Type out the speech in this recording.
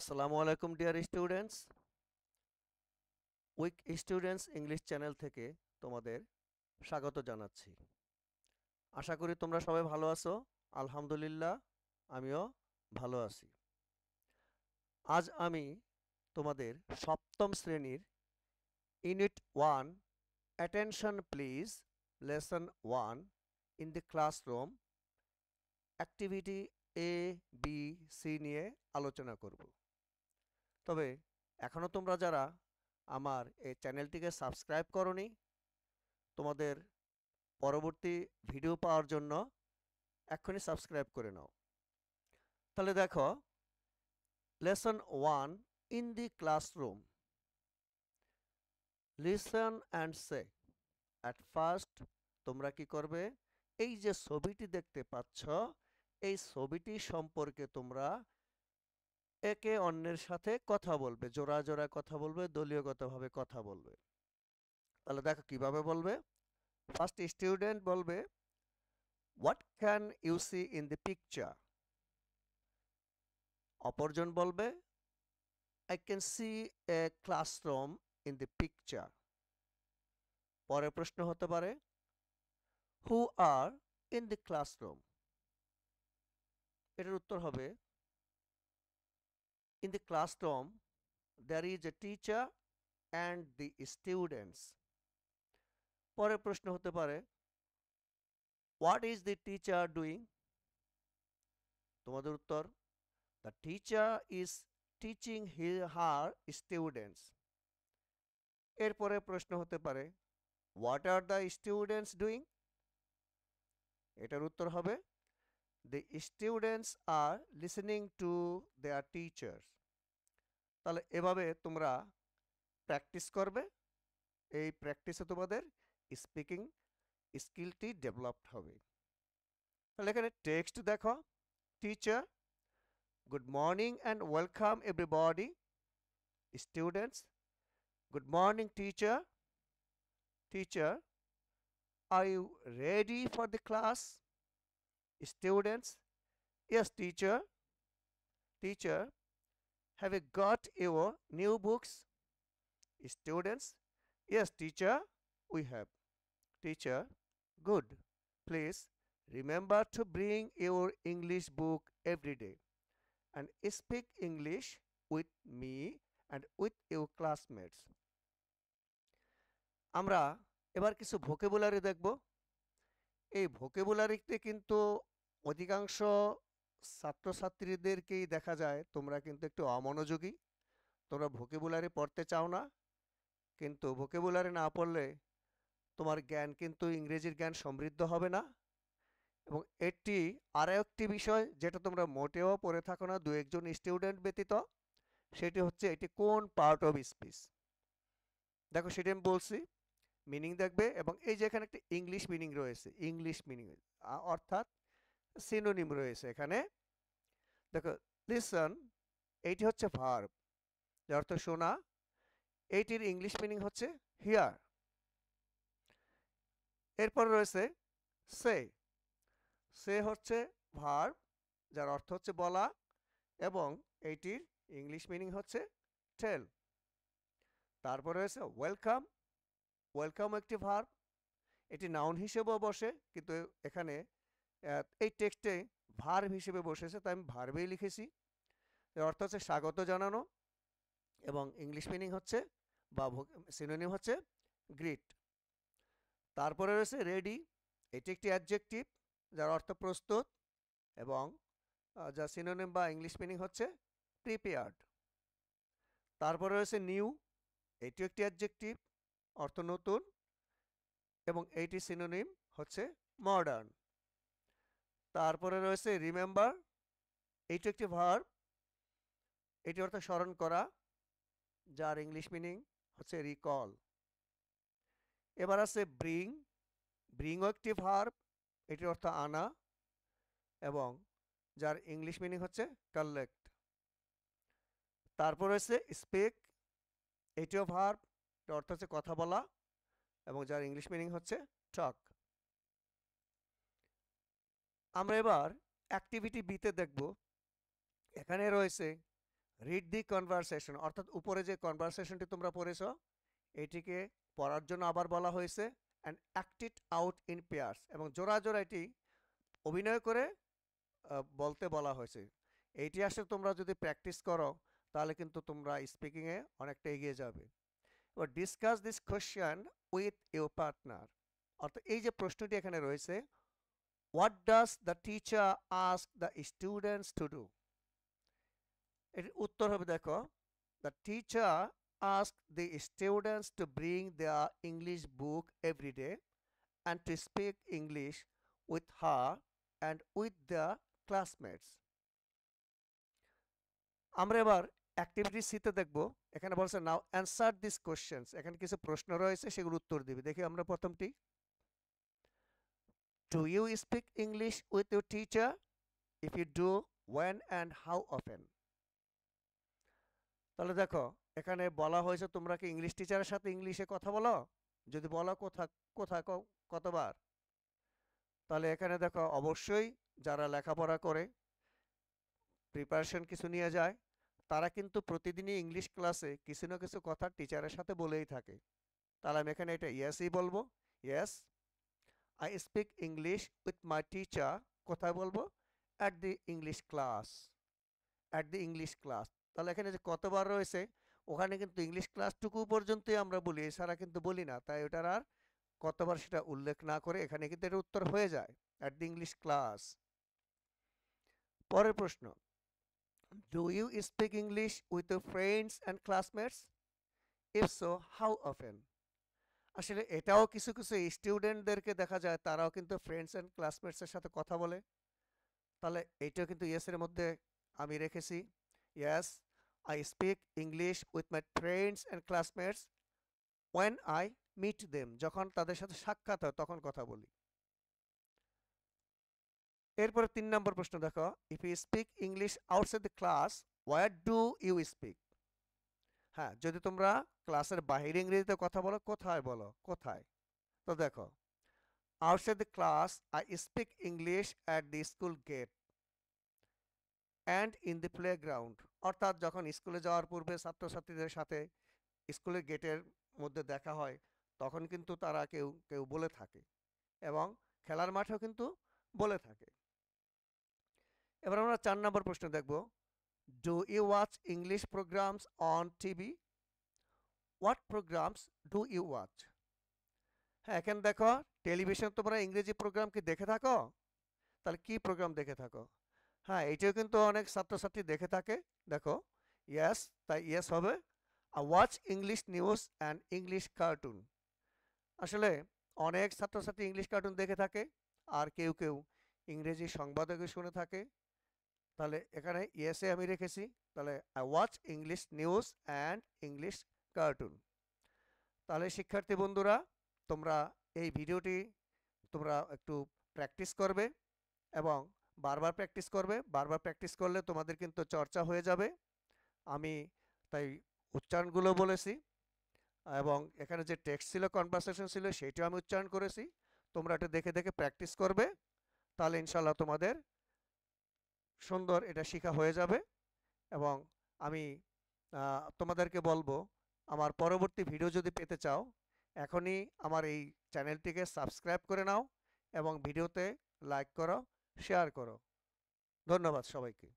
আসসালামু আলাইকুম dear students. Week students English channel থেকে তোমাদের স্বাগত জানাচ্ছি। আশা করি তোমরা সবাই ভালো আছো। আলহামদুলিল্লাহ, আমিও ভালো আছি। আজ আমি তোমাদের সপ্তম শ্রেণীর unit 1 attention please lesson 1 in the classroom activity A B C নিয়ে আলোচনা করব। তবে এখনও তোমরা যারা আমার এই চ্যানেলটিকে সাবস্ক্রাইব করনি, তোমাদের পরবর্তী ভিডিও পাওয়ার জন্য এক্ষুনি সাবস্ক্রাইব করে নাও। তাহলে দেখো, lesson 1 in the classroom. Listen and say. At first তোমরা কি করবে, এই যে ছবিটি দেখতে পাচ্ছ, এই ছবিটি সম্পর্কে তোমরা একে অন্যের সাথে কথা বলবে, জোড়া জোড়া কথা বলবে, দলীয়গতভাবে কথা বলবে। তাহলে দেখো কিভাবে বলবে। ফার্স্ট স্টুডেন্ট বলবে, what can you see in the picture. অপরজন বলবে, I can see a classroom in the picture. পরের প্রশ্ন হতে পারে, who are in the classroom. এটার উত্তর হবে, in the classroom there is a teacher and the students. পরের প্রশ্ন হতে পারে, what is the teacher doing? তোমাদের উত্তর, the teacher is teaching her students. এরপরে প্রশ্ন হতে পারে, what are the students doing? এটার উত্তর হবে, the students are listening to their teachers. তাহলে এভাবে তোমরা প্র্যাকটিস করবে। এই প্র্যাকটিসে তোমাদের স্পিকিং স্কিলটি ডেভেলপড হবে। তাহলে এখানে টেক্সট দেখো, teacher, good morning and welcome everybody. Students, good morning teacher. Teacher, are you ready for the class? Students, yes teacher. Teacher, have you got your new books? Students, yes teacher, we have. Teacher, good. Please remember to bring your English book every day and speak English with me and with your classmates. আমরা এবার কিছু vocabulary দেখব। এই ভোকাবুলারিতে কিন্তু অধিকাংশ ছাত্রছাত্রীদেরকেই দেখা যায় তোমরা কিন্তু একটু অমনোযোগী, তোমরা ভোকাবুলারি পড়তে চাও না। কিন্তু ভোকাবুলারি না পড়লে তোমার জ্ঞান কিন্তু ইংরেজির জ্ঞান সমৃদ্ধ হবে না। এবং এটি আরও একটি বিষয় যেটা তোমরা মোটেও পড়ে থাকো না দু একজন স্টুডেন্ট ব্যতীত, সেটি হচ্ছে এটি কোন পার্ট অফ স্পিচ। দেখো সেটি আমি বলছি, মিনিং দেখবে, এবং এই যে এখানে একটা ইংলিশ মিনিং রয়েছে, ইংলিশ মিনিং অর্থাৎ সিনোনিম রয়েছে এখানে। দেখো, লিসন, এইটি হচ্ছে ভার্ব, যার অর্থ শোনা। এইটির ইংলিশ মিনিং হচ্ছে হিয়ার। এরপর রয়েছে সে। সে হচ্ছে ভার্ব, যার অর্থ হচ্ছে বলা, এবং এইটির ইংলিশ মিনিং হচ্ছে টেল। তারপর রয়েছে ওয়েলকাম। ওয়েলকাম একটি ভার্ব, এটি নাউন হিসেবেও বসে, কিন্তু এখানে এই টেক্সটে ভার্ব হিসেবে বসেছে, তাই আমি ভার্বেই লিখেছি। এর অর্থ হচ্ছে স্বাগত জানানো, এবং ইংলিশ মিনিং হচ্ছে বা সিনোনিম হচ্ছে গ্রিট। তারপরে রয়েছে রেডি। এটি একটি অ্যাডজেক্টিভ যার অর্থ প্রস্তুত, এবং যা সিনোনিম বা ইংলিশ মিনিং হচ্ছে প্রিপেয়ার্ড। তারপরে রয়েছে নিউ। এটিও একটি অ্যাডজেক্টিভ, অর্থ নতুন, এবং এইটি সিনোনিম হচ্ছে মডার্ন। তারপরে রয়েছে রিমেম্বার। এইটি একটি ভার্ব, এটি অর্থ স্মরণ করা, যার ইংলিশ মিনিং হচ্ছে রিকল। এবার আছে ব্রিং। ব্রিংও একটি ভার্ব, এটির অর্থ আনা, এবং যার ইংলিশ মিনিং হচ্ছে কালেক্ট। তারপর রয়েছে স্পিক। এটিও ভার্ব, এর অর্থ হচ্ছে কথা বলা, এবং যার ইংলিশ মিনিং হচ্ছে টক। আমরা এবার অ্যাক্টিভিটি বিতে দেখব। এখানে রয়েছে রিড দি কনভারসেশন, অর্থাৎ উপরে যে কনভারসেশনটি তোমরা পড়েছ এটিকে পড়ার জন্য আবার বলা হয়েছে, and act it out in pairs, এবং জোড়া জোড়া এটি অভিনয় করে বলতে বলা হয়েছে। এইটি আসলে তোমরা যদি প্র্যাকটিস করো তাহলে কিন্তু তোমরা স্পিকিংয়ে অনেকটা এগিয়ে যাবে। এবার discuss this question with your partner, অর্থাৎ এই যে প্রশ্নটি এখানে রয়েছে, what does the teacher ask the students to do, এটির উত্তর হবে দেখো, the teacher ask the students to bring their English book every day and to speak English with her and with their classmates. আমরা এবার activity সিতে দেখব। এখানে বলছে নাও অ্যান্সার দিস কোশ্চেন্স, এখানে কিছু প্রশ্ন রয়েছে সেগুলো উত্তর দিবে। দেখি আমরা প্রথমটি, do you speak English with your teacher? If you do, when and how often? তাহলে দেখো এখানে বলা হয়েছে তোমরা কি ইংলিশ টিচারের সাথে ইংলিশে কথা বলো, যদি বলো কোথায় কতবার? তাহলে এখানে দেখো অবশ্যই যারা লেখাপড়া করে প্রিপারেশন কিছু নিয়ে যায় তারা কিন্তু প্রতিদিনই ইংলিশ ক্লাসে কিছু না কিছু কথা টিচারের সাথে বলেই থাকে। তাহলে আমি এখানে এটা ইয়েসই বলবো, yes I speak English with my teacher. কোথায় বলবো? At the English class, at the English class. তাহলে এখানে যে কতবার রয়েছে ওখানে কিন্তু ইংলিশ ক্লাসটুকু পর্যন্তই আমরা বলি, এছাড়া কিন্তু বলি না, তাই ওটার আর কতবার সেটা উল্লেখ না করে এখানে কিন্তু এর উত্তর হয়ে যায় অ্যাট দি ইংলিশ ক্লাস। পরের প্রশ্ন, do you speak English with your friends and classmates? If so, how often? আসলে এটাও কিছু কিছু স্টুডেন্টদেরকে দেখা যায় তারাও কিন্তু ফ্রেন্ডস অ্যান্ড ক্লাসমেটসের সাথে কথা বলে। তাহলে এইটাও কিন্তু ইয়েসের মধ্যে আমি রেখেছি, yes I speak English with my friends and classmates when I meet them, যখন তাদের সাথে সাক্ষাৎ হয় তখন কথা বলি। এরপরে 3 নম্বর প্রশ্ন দেখো, if you speak English outside the class where do you speak? হ্যাঁ, যদি তোমরা ক্লাসের বাইরে ইংরেজিতে কথা বলো কোথায় বলো, কোথায়? তো দেখো, outside the class I speak English at the school gate and in the playground, অর্থাৎ যখন স্কুলে যাওয়ার পূর্বে ছাত্রছাত্রীদের সাথে স্কুলের গেটের মধ্যে দেখা হয় তখন কিন্তু তারা কেউ কেউ বলে থাকে, এবং খেলার মাঠেও কিন্তু বলে থাকে। এবার আমরা 4 নম্বর প্রশ্ন দেখব, do you watch English programmes on TV? What programmes do you watch? হ্যাঁ, এখানে দেখো টেলিভিশন তোমরা ইংরেজি প্রোগ্রাম কি দেখে থাকো? তাহলে কি প্রোগ্রাম দেখে থাকো? হ্যাঁ, এইটাও কিন্তু অনেক ছাত্রছাত্রী দেখে থাকে। দেখো ইয়েস, তাই ইয়েস হবে। I watch English news and English cartoon. আসলে অনেক ছাত্রছাত্রী ইংলিশ কার্টুন দেখে থাকে, আর কেউ কেউ ইংরেজি সংবাদকে শুনে থাকে। তাহলে এখানে ইয়েসে আমি রেখেছি, তাহলে I watch English news and English cartoon. তাহলে শিক্ষার্থী বন্ধুরা, তোমরা এই ভিডিওটি তোমরা একটু প্র্যাকটিস করবে এবং বারবার প্র্যাকটিস করবে। বারবার প্র্যাকটিস করলে তোমাদের কিন্তু চর্চা হয়ে যাবে। আমি তাই উচ্চারণগুলো বলেছি, এবং এখানে যে টেক্সট ছিল, কনভারসেশন ছিল, সেইটাও আমি উচ্চারণ করেছি। তোমরা এটা দেখে দেখে প্র্যাকটিস করবে, তাহলে ইনশাল্লাহ তোমাদের সুন্দর এটা শেখা হয়ে যাবে। এবং আমি তোমাদেরকে বলবো, আমার পরবর্তী ভিডিও যদি পেতে চাও এখনই আমার এই চ্যানেলটিকে সাবস্ক্রাইব করে নাও এবং ভিডিওতে লাইক করো, শেয়ার করো। ধন্যবাদ সবাইকে।